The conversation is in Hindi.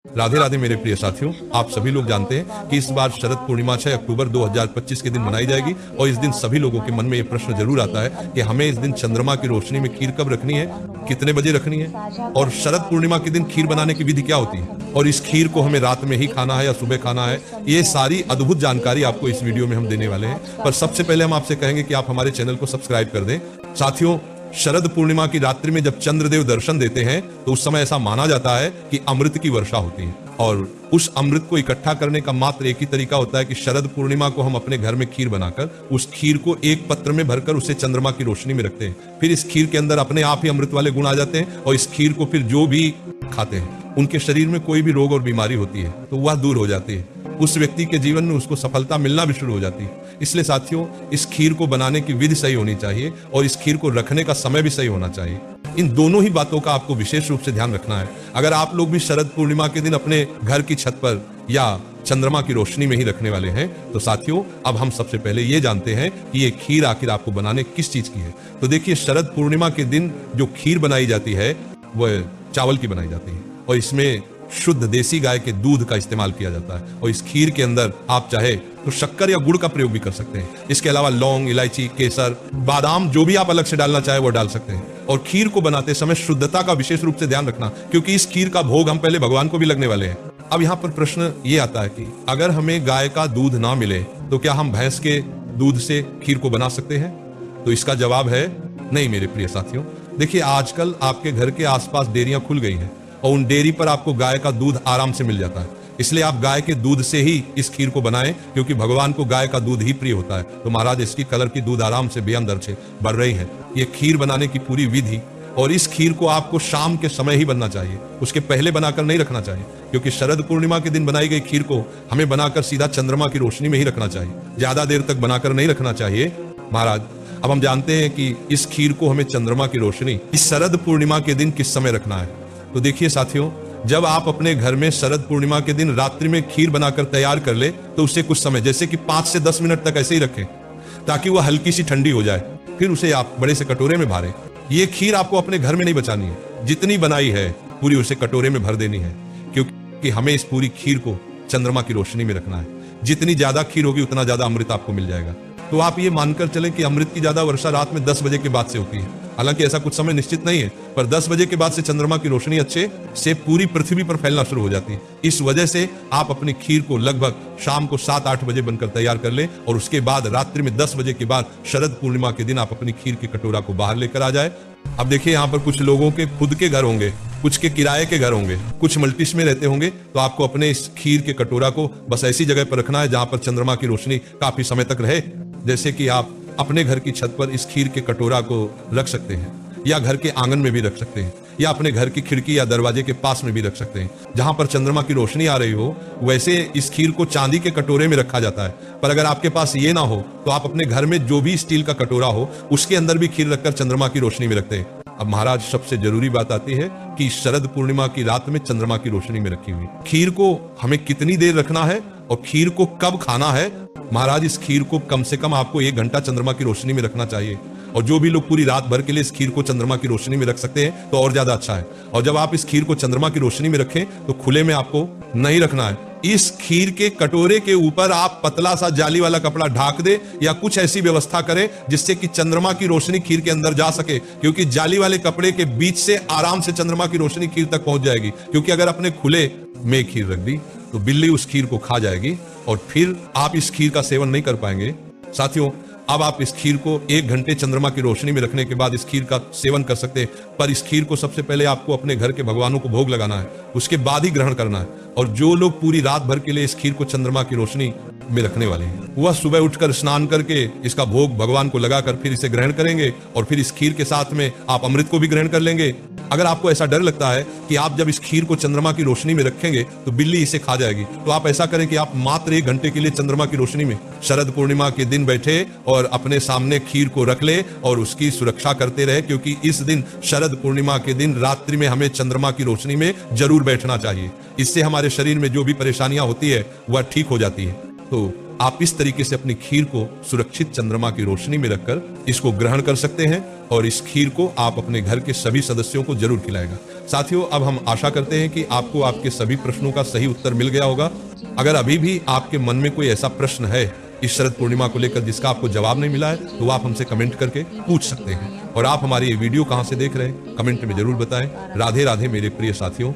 राधे राधे मेरे प्रिय साथियों, आप सभी लोग जानते हैं कि इस बार शरद पूर्णिमा 6 अक्टूबर 2025 के दिन मनाई जाएगी और इस दिन सभी लोगों के मन में ये प्रश्न जरूर आता है कि हमें इस दिन चंद्रमा की रोशनी में खीर कब रखनी है, कितने बजे रखनी है और शरद पूर्णिमा के दिन खीर बनाने की विधि क्या होती है और इस खीर को हमें रात में ही खाना है या सुबह खाना है। ये सारी अद्भुत जानकारी आपको इस वीडियो में हम देने वाले हैं। पर सबसे पहले हम आपसे कहेंगे कि आप हमारे चैनल को सब्सक्राइब कर दें। साथियों, शरद पूर्णिमा की रात्रि में जब चंद्रदेव दर्शन देते हैं तो उस समय ऐसा माना जाता है कि अमृत की वर्षा होती है और उस अमृत को इकट्ठा करने का मात्र एक ही तरीका होता है कि शरद पूर्णिमा को हम अपने घर में खीर बनाकर उस खीर को एक पत्र में भरकर उसे चंद्रमा की रोशनी में रखते हैं। फिर इस खीर के अंदर अपने आप ही अमृत वाले गुण आ जाते हैं और इस खीर को फिर जो भी खाते हैं उनके शरीर में कोई भी रोग और बीमारी होती है तो वह दूर हो जाती है। उस व्यक्ति के जीवन में उसको सफलता मिलना भी शुरू हो जाती है। इसलिए साथियों, इस खीर को बनाने की विधि सही होनी चाहिए और इस खीर को रखने का समय भी सही होना चाहिए। इन दोनों ही बातों का आपको विशेष रूप से ध्यान रखना है। अगर आप लोग भी शरद पूर्णिमा के दिन अपने घर की छत पर या चंद्रमा की रोशनी में ही रखने वाले हैं तो साथियों, अब हम सबसे पहले ये जानते हैं कि ये खीर आखिर आपको बनाने किस चीज की है। तो देखिए, शरद पूर्णिमा के दिन जो खीर बनाई जाती है वह चावल की बनाई जाती है और इसमें शुद्ध देसी गाय के दूध का इस्तेमाल किया जाता है और इस खीर के अंदर आप चाहे तो शक्कर या गुड़ का प्रयोग भी कर सकते हैं। इसके अलावा लौंग, इलायची, केसर, बादाम जो भी आप अलग से डालना चाहे वो डाल सकते हैं। और खीर को बनाते समय शुद्धता का विशेष रूप से ध्यान रखना, क्योंकि इस खीर का भोग हम पहले भगवान को भी लगने वाले हैं। अब यहाँ पर प्रश्न ये आता है कि अगर हमें गाय का दूध ना मिले तो क्या हम भैंस के दूध से खीर को बना सकते हैं? तो इसका जवाब है नहीं मेरे प्रिय साथियों। देखिए, आजकल आपके घर के आसपास डेयरियां खुल गई हैं और उन डेयरी पर आपको गाय का दूध आराम से मिल जाता है। इसलिए आप गाय के दूध से ही इस खीर को बनाएं, क्योंकि भगवान को गाय का दूध ही प्रिय होता है। तो महाराज, इसकी कलर की दूध आराम से बेअंदर से बढ़ रही है। ये खीर बनाने की पूरी विधि, और इस खीर को आपको शाम के समय ही बनना चाहिए, उसके पहले बनाकर नहीं रखना चाहिए, क्योंकि शरद पूर्णिमा के दिन बनाई गई खीर को हमें बनाकर सीधा चंद्रमा की रोशनी में ही रखना चाहिए। ज्यादा देर तक बनाकर नहीं रखना चाहिए महाराज। अब हम जानते हैं कि इस खीर को हमें चंद्रमा की रोशनी इस शरद पूर्णिमा के दिन किस समय रखना है। तो देखिए साथियों, जब आप अपने घर में शरद पूर्णिमा के दिन रात्रि में खीर बनाकर तैयार कर ले तो उसे कुछ समय, जैसे कि 5 से 10 मिनट तक ऐसे ही रखें ताकि वह हल्की सी ठंडी हो जाए। फिर उसे आप बड़े से कटोरे में भरें। ये खीर आपको अपने घर में नहीं बचानी है, जितनी बनाई है पूरी उसे कटोरे में भर देनी है, क्योंकि हमें इस पूरी खीर को चंद्रमा की रोशनी में रखना है। जितनी ज्यादा खीर होगी उतना ज्यादा अमृत आपको मिल जाएगा। तो आप ये मानकर चलें कि अमृत की ज्यादा वर्षा रात में 10 बजे के बाद से होती है। हालांकि ऐसा कुछ समय निश्चित नहीं है, पर 10 बजे के बाद से चंद्रमा की रोशनी अच्छे से पूरी पृथ्वी पर फैलना शुरू हो जाती है। इस वजह से आप अपनी खीर को लगभग शाम को 7-8 बजे बनकर तैयार कर लें और उसके बाद रात्रि में 10 बजे के बाद शरद पूर्णिमा के दिन आप अपनी खीर के कटोरा को बाहर लेकर आ जाए। अब देखिए, यहाँ पर कुछ लोगों के खुद के घर होंगे, कुछ के किराए के घर होंगे, कुछ मल्टीस में रहते होंगे, तो आपको अपने इस खीर के कटोरा को बस ऐसी जगह पर रखना है जहां पर चंद्रमा की रोशनी काफी समय तक रहे। जैसे कि आप अपने घर की छत पर इस खीर के कटोरा को रख सकते हैं या घर के आंगन में भी रख सकते हैं या अपने घर की खिड़की या दरवाजे के पास में भी रख सकते हैं। जहां पर चंद्रमा की रोशनी आ रही हो वैसे इस खीर को चांदी के कटोरे में रखा जाता है। पर अगर आपके पास ये ना हो तो आप अपने घर में जो भी स्टील का कटोरा हो उसके अंदर भी खीर रखकर चंद्रमा की रोशनी में रखते हैं। अब महाराज, सबसे जरूरी बात आती है कि शरद पूर्णिमा की रात में चंद्रमा की रोशनी में रखी हुई खीर को हमें कितनी देर रखना है और खीर को कब खाना है। महाराज, इस खीर को कम से कम आपको 1 घंटा चंद्रमा की रोशनी में रखना चाहिए और जो भी लोग पूरी रात भर के लिए इस खीर को चंद्रमा की रोशनी में रख सकते हैं तो और ज्यादा अच्छा है। और जब आप इस खीर को चंद्रमा की रोशनी में रखें तो खुले में आपको नहीं रखना है। इस खीर के कटोरे के ऊपर आप पतला सा जाली वाला कपड़ा ढाक दे या कुछ ऐसी व्यवस्था करें जिससे कि चंद्रमा की रोशनी खीर के अंदर जा सके, क्योंकि जाली वाले कपड़े के बीच से आराम से चंद्रमा की रोशनी खीर तक पहुंच जाएगी। क्योंकि अगर अपने खुले में खीर रख दी तो बिल्ली उस खीर को खा जाएगी और फिर आप इस खीर का सेवन नहीं कर पाएंगे। साथियों, अब आप इस खीर को 1 घंटे चंद्रमा की रोशनी में रखने के बाद इस खीर का सेवन कर सकते हैं। पर इस खीर को सबसे पहले आपको अपने घर के भगवानों को भोग लगाना है, उसके बाद ही ग्रहण करना है। और जो लोग पूरी रात भर के लिए इस खीर को चंद्रमा की रोशनी में रखने वाले हैं वह सुबह उठकर स्नान करके इसका भोग भगवान को लगाकर फिर इसे ग्रहण करेंगे और फिर इस खीर के साथ में आप अमृत को भी ग्रहण कर लेंगे। अगर आपको ऐसा डर लगता है कि आप जब इस खीर को चंद्रमा की रोशनी में रखेंगे तो बिल्ली इसे खा जाएगी, तो आप ऐसा करें कि आप मात्र 1 घंटे के लिए चंद्रमा की रोशनी में शरद पूर्णिमा के दिन बैठे और अपने सामने खीर को रख ले और उसकी सुरक्षा करते रहे, क्योंकि इस दिन शरद पूर्णिमा के दिन रात्रि में हमें चंद्रमा की रोशनी में जरूर बैठना चाहिए। इससे हमारे शरीर में जो भी परेशानियां होती है वह ठीक हो जाती है। तो आप इस तरीके से अपनी खीर को सुरक्षित चंद्रमा की रोशनी में रखकर इसको ग्रहण कर सकते हैं और इस खीर को आप अपने घर के सभी सदस्यों को जरूर खिलाएगा। साथियों, अब हम आशा करते हैं कि आपको आपके सभी प्रश्नों का सही उत्तर मिल गया होगा। अगर अभी भी आपके मन में कोई ऐसा प्रश्न है इस शरद पूर्णिमा को लेकर जिसका आपको जवाब नहीं मिला है, तो आप हमसे कमेंट करके पूछ सकते हैं। और आप हमारी ये वीडियो कहां से देख रहे हैं, कमेंट में जरूर बताएं। राधे राधे मेरे प्रिय साथियों।